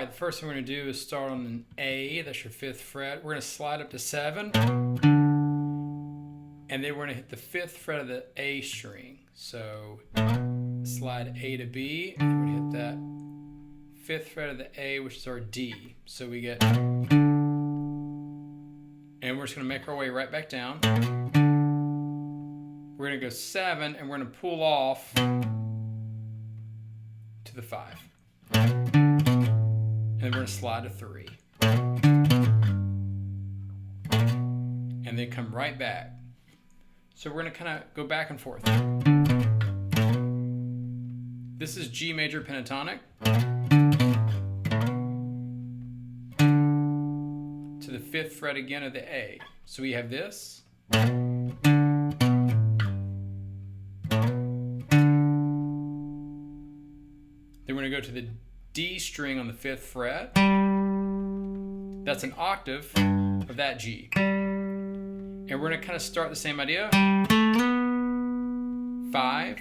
right, the first thing we're going to do is start on an A, that's your 5th fret. We're going to slide up to 7, and then we're going to hit the 5th fret of the A string. So slide A to B, and then we're going to hit that 5th fret of the A, which is our D. So we get, and we're just going to make our way right back down. We're going to go 7, and we're going to pull off to the 5. And then we're going to slide to 3. And then come right back. So we're going to kind of go back and forth. This is G major pentatonic to the 5th fret again of the A. So we have this. Then we're going to go to the D string on the 5th fret. That's an octave of that G. And we're going to kind of start the same idea. 5,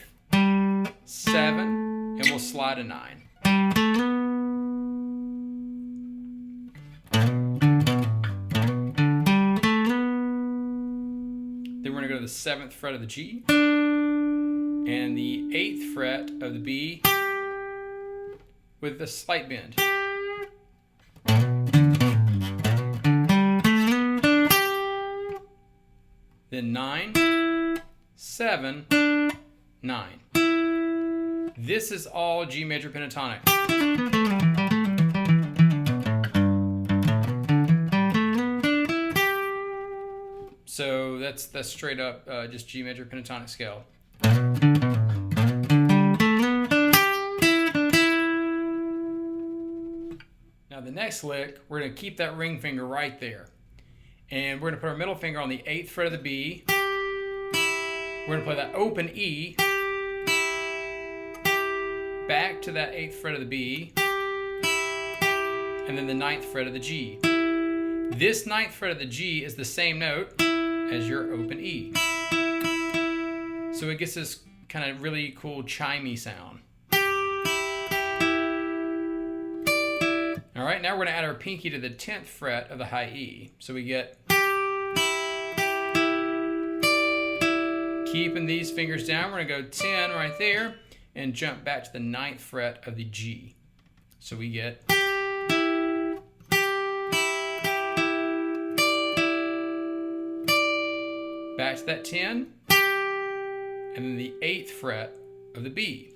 7, and we'll slide a 9. Then we're going to go to the 7th fret of the G and the 8th fret of the B with a slight bend. Then 9, 7, 9. This is all G major pentatonic. So that's straight up just G major pentatonic scale. Now the next lick, we're going to keep that ring finger right there. And we're going to put our middle finger on the 8th fret of the B. We're going to play that open E. Back to that 8th fret of the B. And then the 9th fret of the G. This 9th fret of the G is the same note as your open E. So it gets this kind of really cool chimey sound. All right, now we're going to add our pinky to the 10th fret of the high E. So we get, keeping these fingers down, we're going to go 10 right there and jump back to the 9th fret of the G. So we get, back to that 10, and then the 8th fret of the B.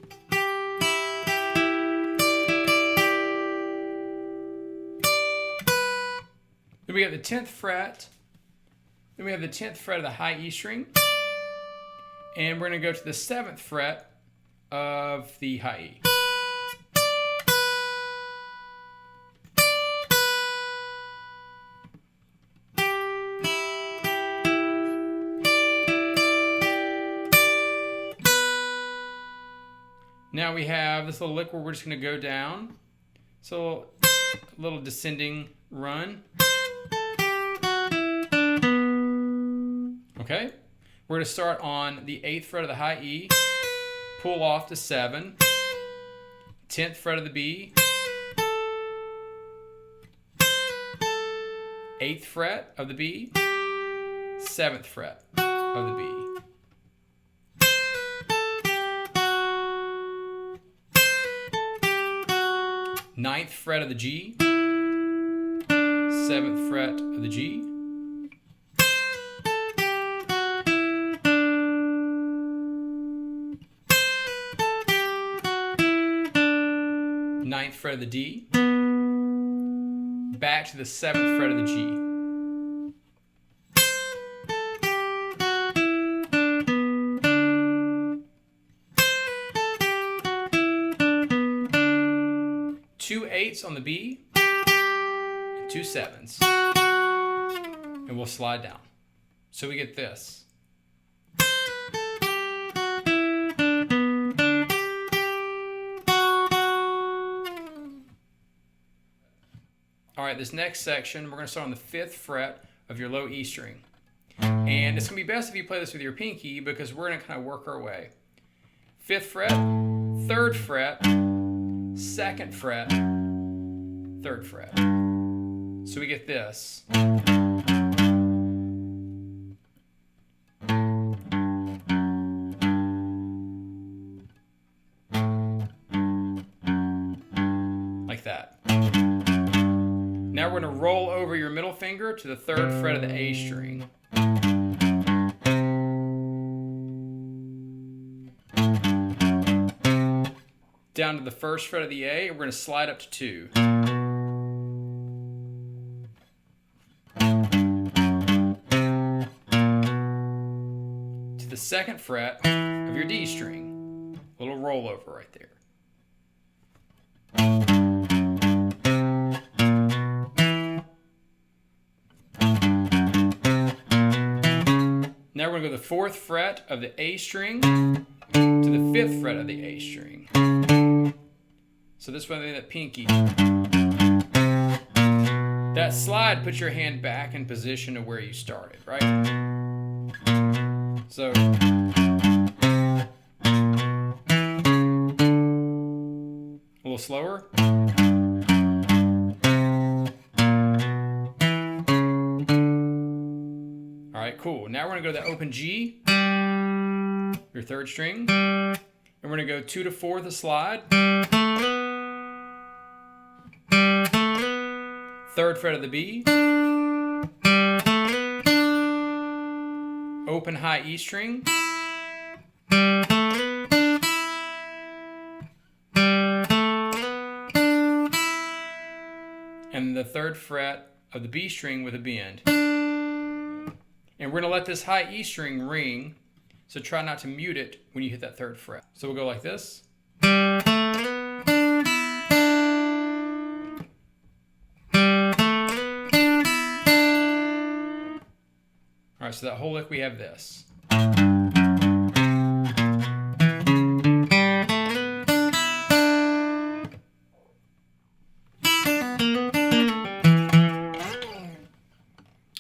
Then we got the 10th fret. Then we have the 10th fret of the high E string. And we're going to go to the 7th fret of the high E. Now we have this little lick where we're just going to go down. So a little descending run. Okay, we're going to start on the 8th fret of the high E, pull off to 7, 10th fret of the B, 8th fret of the B, 7th fret of the B. Ninth fret of the G, 7th fret of the G, 9th fret of the D, back to the 7th fret of the G. Two 8s on the B, and 2 7s. And we'll slide down. So we get this. All right, this next section, we're going to start on the 5th fret of your low E string. And it's going to be best if you play this with your pinky because we're going to kind of work our way. 5th fret, 3rd fret, 2nd fret, 3rd fret. So we get this. Like that. Now we're going to roll over your middle finger to the 3rd fret of the A string. Down to the 1st fret of the A, and we're going to slide up to 2. To the 2nd fret of your D string. A little rollover right there. Now we're going to go to the 4th fret of the A string to the 5th fret of the A string. So this one, that pinky. That slide puts your hand back in position to where you started, right? So a little slower. All right, cool. Now we're going to go to the open G, your 3rd string, and we're going to go 2 to 4 the slide. 3rd fret of the B, open high E string, and the 3rd fret of the B string with a bend. And we're going to let this high E string ring, so try not to mute it when you hit that 3rd fret. So we'll go like this. All right, so that whole lick, we have this.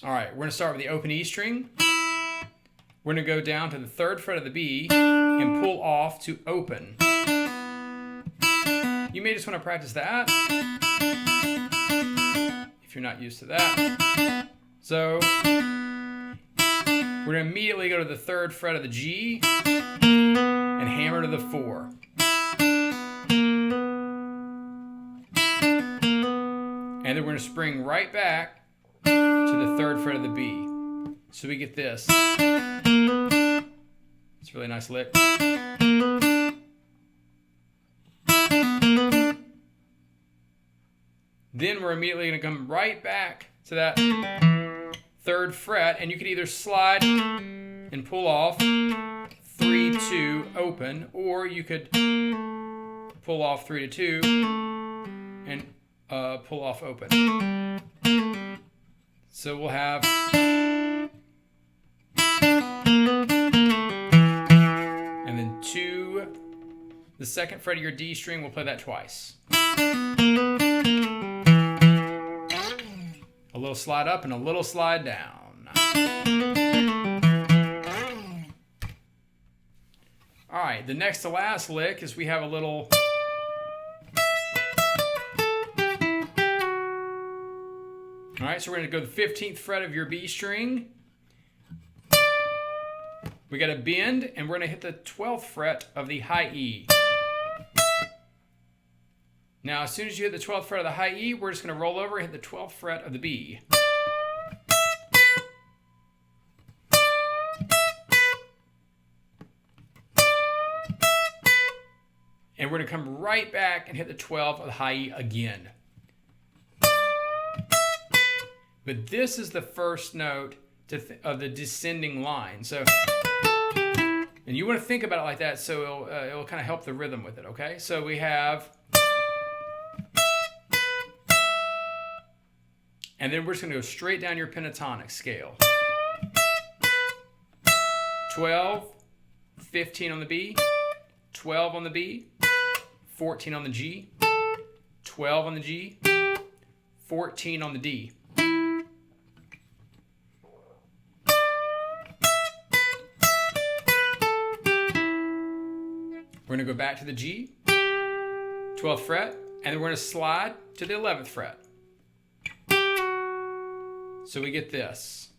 All right, we're going to start with the open E string. We're going to go down to the 3rd fret of the B and pull off to open. You may just want to practice that if you're not used to that. So we're going to immediately go to the 3rd fret of the G and hammer to the 4. And then we're going to spring right back to the 3rd fret of the B. So we get this. It's a really nice lick. Then we're immediately going to come right back to that 3rd fret, and you could either slide and pull off 3 2 open, or you could pull off 3 to 2 and pull off open. So we'll have and then 2, the 2nd fret of your D string, we'll play that twice. A little slide up and a little slide down. All right, the next to last lick is we have a little. All right, so we're going to go to the 15th fret of your B string. We got a bend, and we're going to hit the 12th fret of the high E. Now, as soon as you hit the 12th fret of the high E, we're just going to roll over and hit the 12th fret of the B. And we're going to come right back and hit the 12th of the high E again. But this is the first note of the descending line. So, and you want to think about it like that, so it'll kind of help the rhythm with it, okay? So we have, and then we're just going to go straight down your pentatonic scale. 12, 15 on the B, 12 on the B, 14 on the G, 12 on the G, 14 on the D. We're going to go back to the G, 12th fret, and then we're going to slide to the 11th fret. So we get this.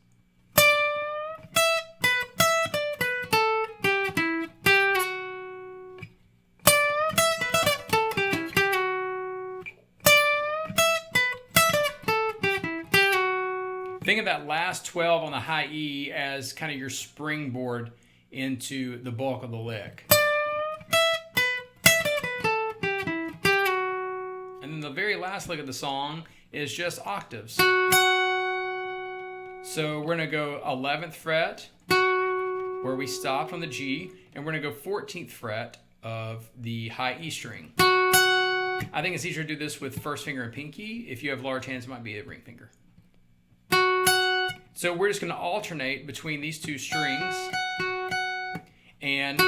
Think of that last 12 on the high E as kind of your springboard into the bulk of the lick. And then the very last lick of the song is just octaves. So we're going to go 11th fret where we stopped on the G, and we're going to go 14th fret of the high E string. I think it's easier to do this with first finger and pinky. If you have large hands, it might be a ring finger. So we're just going to alternate between these two strings and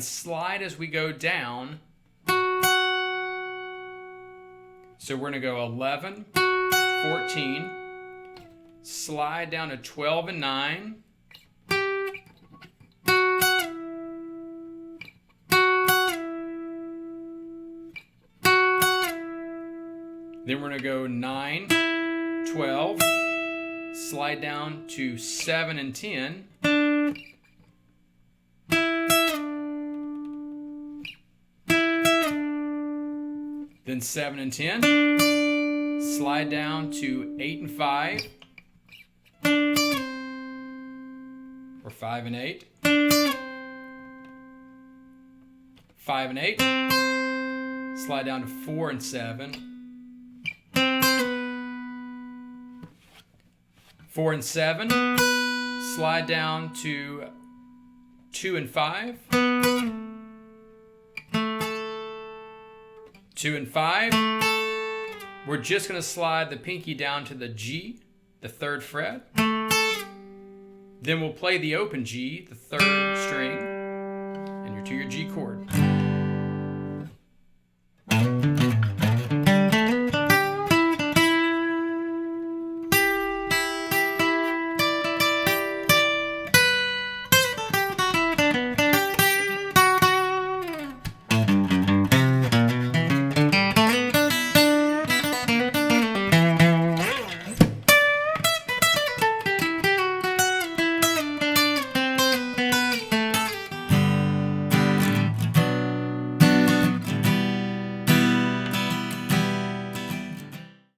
slide as we go down. So we're going to go 11, 14, slide down to 12 and 9, then we're going to go 9, 12, slide down to 7 and 10, then 7 and 10, slide down to 8 and 5, or 5 and 8, 5 and 8, slide down to 4 and 7, 4 and 7, slide down to 2 and 5, 2 and 5. We're just going to slide the pinky down to the G, the 3rd fret. Then we'll play the open G, the 3rd string, and you're to your G chord.